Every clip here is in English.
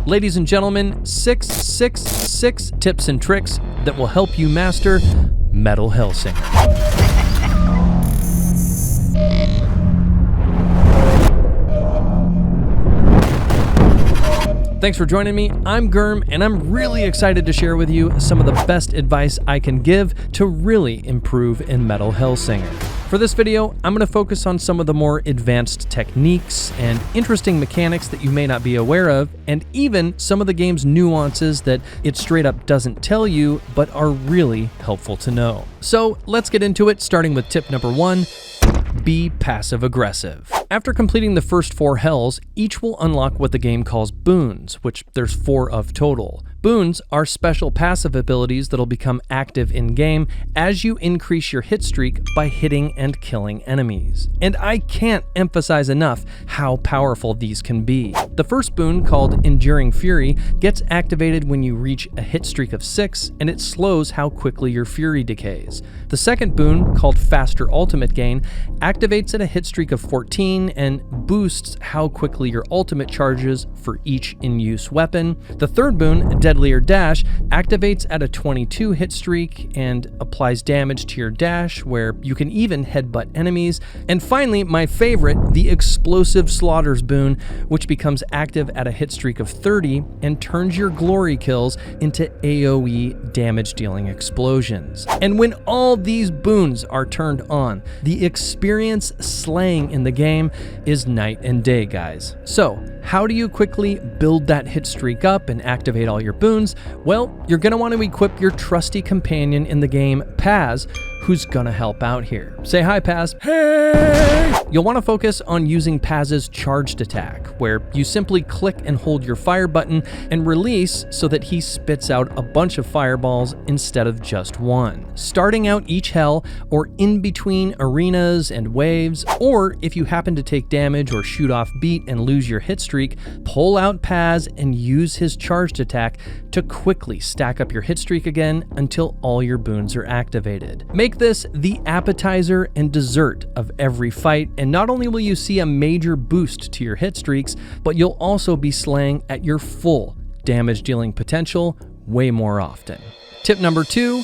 Ladies and gentlemen, 666 tips and tricks that will help you master Metal Hellsinger. Thanks for joining me. I'm Germ, and I'm really excited to share with you some of the best advice I can give to really improve in Metal Hellsinger. For this video, I'm going to focus on some of the more advanced techniques and interesting mechanics that you may not be aware of, and even some of the game's nuances that it straight up doesn't tell you, but are really helpful to know. So let's get into it, starting with tip number 1. Be passive-aggressive. After completing the first 4 hells, each will unlock what the game calls boons, which there's 4 of total. Boons are special passive abilities that'll become active in-game as you increase your hit streak by hitting and killing enemies. And I can't emphasize enough how powerful these can be. The first boon, called Enduring Fury, gets activated when you reach a hit streak of 6, and it slows how quickly your fury decays. The second boon, called Faster Ultimate Gain, activates at a hit streak of 14 and boosts how quickly your ultimate charges for each in-use weapon. The third boon, Deadlier Dash, activates at a 22 hit streak and applies damage to your dash, where you can even headbutt enemies. And finally, my favorite, the Explosive Slaughters boon, which becomes active at a hit streak of 30 and turns your glory kills into AoE damage-dealing explosions. And when all these boons are turned on, the experience slaying in the game is night and day, guys. So, how do you quickly build that hit streak up and activate all your boons? Well, you're going to want to equip your trusty companion in the game, Paz, who's going to help out here. Say hi, Paz. Hey! You'll want to focus on using Paz's charged attack, where you simply click and hold your fire button and release so that he spits out a bunch of fireballs instead of just one. Starting out each hell or in between arenas and waves, or if you happen to take damage or shoot off beat and lose your hit streak, pull out Paz and use his charged attack to quickly stack up your hit streak again until all your boons are activated. Make this the appetizer and dessert of every fight, and not only will you see a major boost to your hit streaks, but you'll also be slaying at your full damage dealing potential way more often. Tip number 2,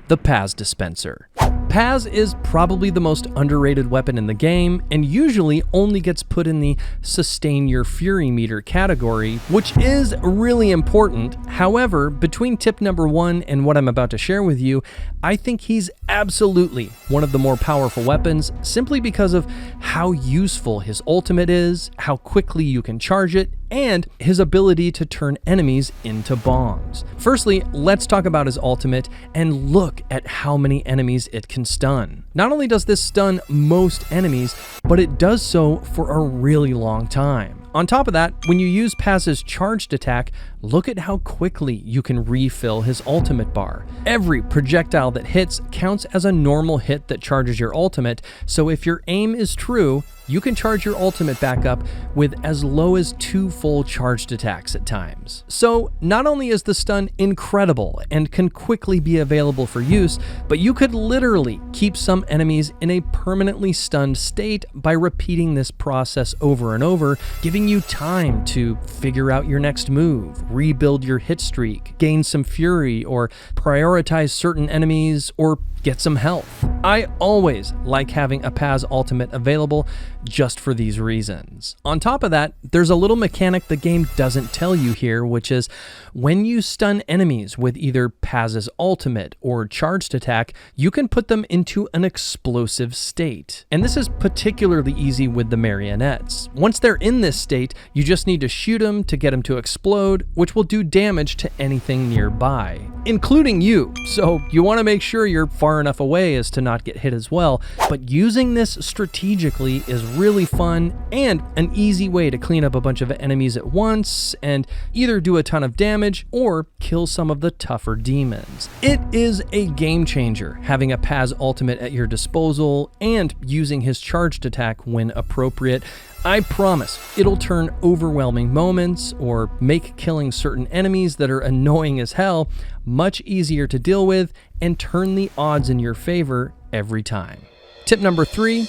the Paz Dispenser. Paz is probably the most underrated weapon in the game, and usually only gets put in the sustain your fury meter category, which is really important. However, between tip number 1 and what I'm about to share with you, I think he's absolutely one of the more powerful weapons, simply because of how useful his ultimate is, how quickly you can charge it, and his ability to turn enemies into bombs. Firstly, let's talk about his ultimate and look at how many enemies it can stun. Not only does this stun most enemies, but it does so for a really long time. On top of that, when you use Paz's charged attack, look at how quickly you can refill his ultimate bar. Every projectile that hits counts as a normal hit that charges your ultimate, so if your aim is true, you can charge your ultimate back up with as low as 2 full charged attacks at times. So not only is the stun incredible and can quickly be available for use, but you could literally keep some enemies in a permanently stunned state by repeating this process over and over, giving you time to figure out your next move, rebuild your hit streak, gain some fury, or prioritize certain enemies, or get some health. I always like having a Paz ultimate available just for these reasons. On top of that, there's a little mechanic the game doesn't tell you here, which is when you stun enemies with either Paz's ultimate or charged attack, you can put them into an explosive state. And this is particularly easy with the marionettes. Once they're in this state, you just need to shoot them to get them to explode, which will do damage to anything nearby, including you. So you want to make sure you're far enough away as to not get hit as well, but using this strategically is really fun and an easy way to clean up a bunch of enemies at once and either do a ton of damage or kill some of the tougher demons. It is a game changer having a Paz ultimate at your disposal and using his charged attack when appropriate. I promise it'll turn overwhelming moments or make killing certain enemies that are annoying as hell much easier to deal with and turn the odds in your favor every time. Tip number 3,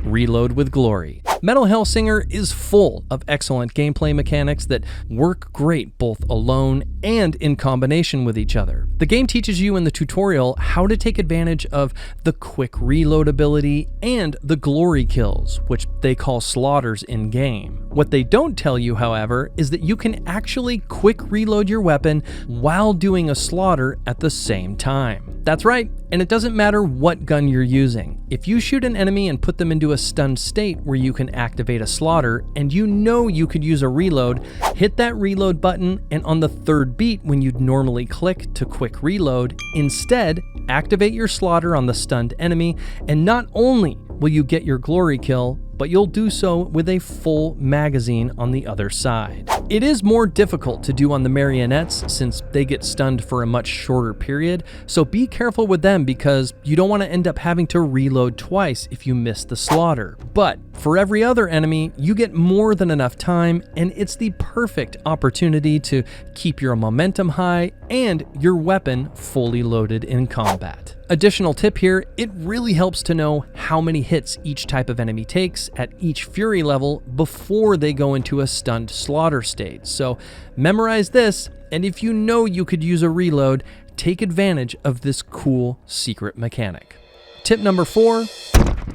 reload with glory. Metal Hellsinger is full of excellent gameplay mechanics that work great both alone and in combination with each other. The game teaches you in the tutorial how to take advantage of the quick reload ability and the glory kills, which they call slaughters in game. What they don't tell you, however, is that you can actually quick reload your weapon while doing a slaughter at the same time. That's right, and it doesn't matter what gun you're using. If you shoot an enemy and put them into a stunned state where you can activate a slaughter and you know you could use a reload, hit that reload button, and on the third beat when you'd normally click to quick reload, instead activate your slaughter on the stunned enemy, and not only will you get your glory kill, but you'll do so with a full magazine on the other side. It is more difficult to do on the marionettes since they get stunned for a much shorter period, so be careful with them because you don't want to end up having to reload twice if you miss the slaughter. But for every other enemy, you get more than enough time, and it's the perfect opportunity to keep your momentum high and your weapon fully loaded in combat. Additional tip here, it really helps to know how many hits each type of enemy takes at each fury level before they go into a stunned slaughter state. So memorize this, and if you know you could use a reload, take advantage of this cool secret mechanic. Tip number 4,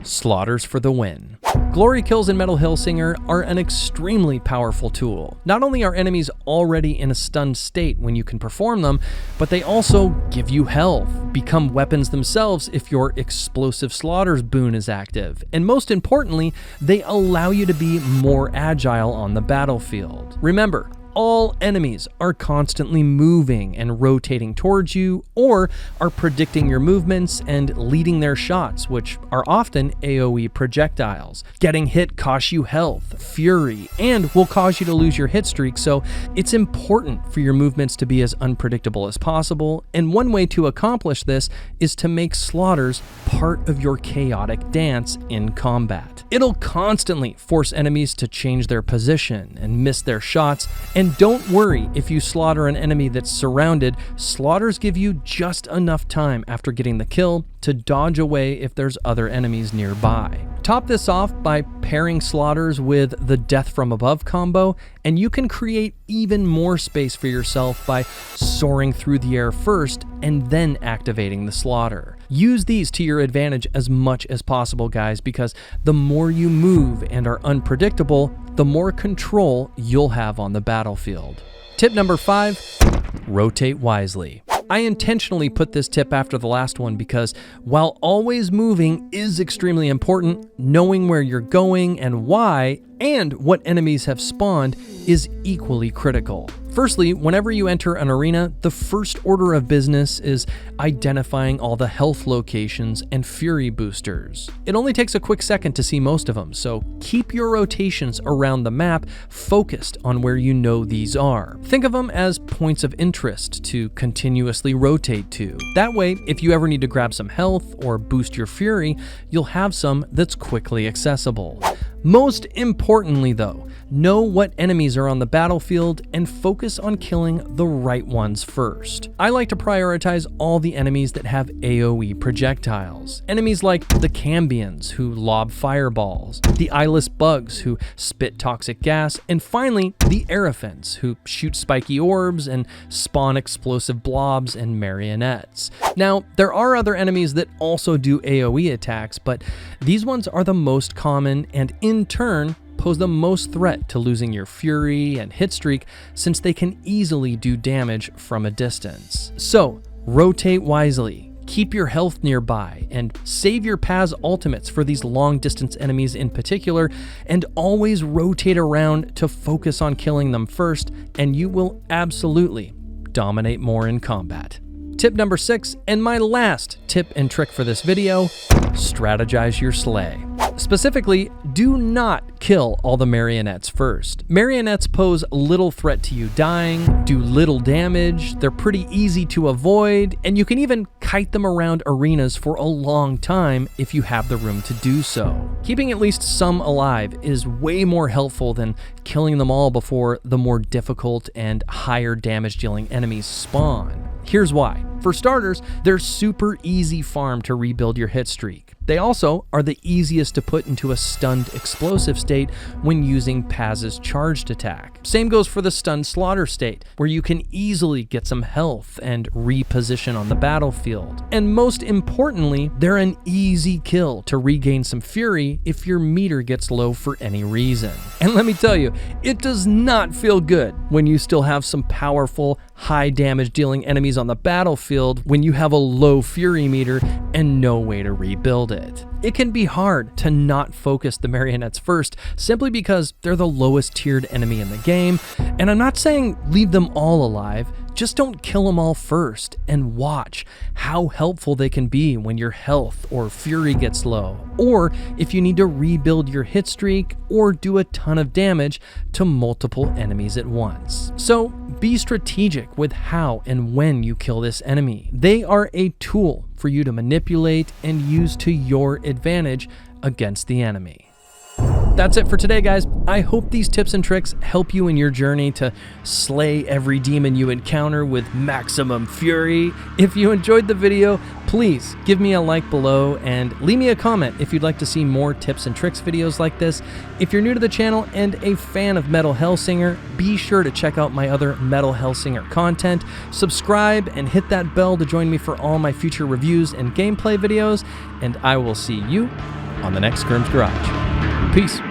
slaughters for the win. Glory kills in Metal Hellsinger are an extremely powerful tool. Not only are enemies already in a stunned state when you can perform them, but they also give you health, become weapons themselves if your explosive slaughters boon is active, and most importantly, they allow you to be more agile on the battlefield. Remember, all enemies are constantly moving and rotating towards you, or are predicting your movements and leading their shots, which are often AoE projectiles. Getting hit costs you health, fury, and will cause you to lose your hit streak, so it's important for your movements to be as unpredictable as possible, and one way to accomplish this is to make slaughters part of your chaotic dance in combat. It'll constantly force enemies to change their position and miss their shots, and don't worry if you slaughter an enemy that's surrounded, slaughters give you just enough time after getting the kill to dodge away if there's other enemies nearby. Top this off by pairing slaughters with the Death from Above combo, and you can create even more space for yourself by soaring through the air first and then activating the slaughter. Use these to your advantage as much as possible, guys, because the more you move and are unpredictable, the more control you'll have on the battlefield. Tip number 5, rotate wisely. I intentionally put this tip after the last one because while always moving is extremely important, knowing where you're going and why, and what enemies have spawned is equally critical. Firstly, whenever you enter an arena, the first order of business is identifying all the health locations and fury boosters. It only takes a quick second to see most of them, so keep your rotations around the map focused on where you know these are. Think of them as points of interest to continuously rotate to. That way, if you ever need to grab some health or boost your fury, you'll have some that's quickly accessible. Most importantly though, know what enemies are on the battlefield and focus on killing the right ones first. I like to prioritize all the enemies that have AoE projectiles. Enemies like the Cambions, who lob fireballs, the eyeless bugs, who spit toxic gas, and finally, the Aerophants, who shoot spiky orbs and spawn explosive blobs and marionettes. Now, there are other enemies that also do AoE attacks, but these ones are the most common and in turn pose the most threat to losing your fury and hit streak since they can easily do damage from a distance. So, rotate wisely, keep your health nearby, and save your Paz ultimates for these long distance enemies in particular, and always rotate around to focus on killing them first, and you will absolutely dominate more in combat. Tip number 6, and my last tip and trick for this video, strategize your slay. Specifically, do not kill all the marionettes first. Marionettes pose little threat to you dying, do little damage, they're pretty easy to avoid, and you can even kite them around arenas for a long time if you have the room to do so. Keeping at least some alive is way more helpful than killing them all before the more difficult and higher damage dealing enemies spawn. Here's why. For starters, they're super easy farm to rebuild your hit streak. They also are the easiest to put into a stunned explosive state when using Paz's charged attack. Same goes for the stunned slaughter state, where you can easily get some health and reposition on the battlefield. And most importantly, they're an easy kill to regain some fury if your meter gets low for any reason. And let me tell you, it does not feel good when you still have some powerful, high damage dealing enemies on the battlefield when you have a low fury meter and no way to rebuild it. It can be hard to not focus the marionettes first simply because they're the lowest tiered enemy in the game, and I'm not saying leave them all alive, just don't kill them all first and watch how helpful they can be when your health or fury gets low, or if you need to rebuild your hit streak or do a ton of damage to multiple enemies at once. So be strategic with how and when you kill this enemy. They are a tool for you to manipulate and use to your advantage against the enemy. That's it for today, guys. I hope these tips and tricks help you in your journey to slay every demon you encounter with maximum fury. If you enjoyed the video, please give me a like below and leave me a comment if you'd like to see more tips and tricks videos like this. If you're new to the channel and a fan of Metal Hellsinger, be sure to check out my other Metal Hellsinger content. Subscribe and hit that bell to join me for all my future reviews and gameplay videos, and I will see you on the next Gurm's Garage. Peace.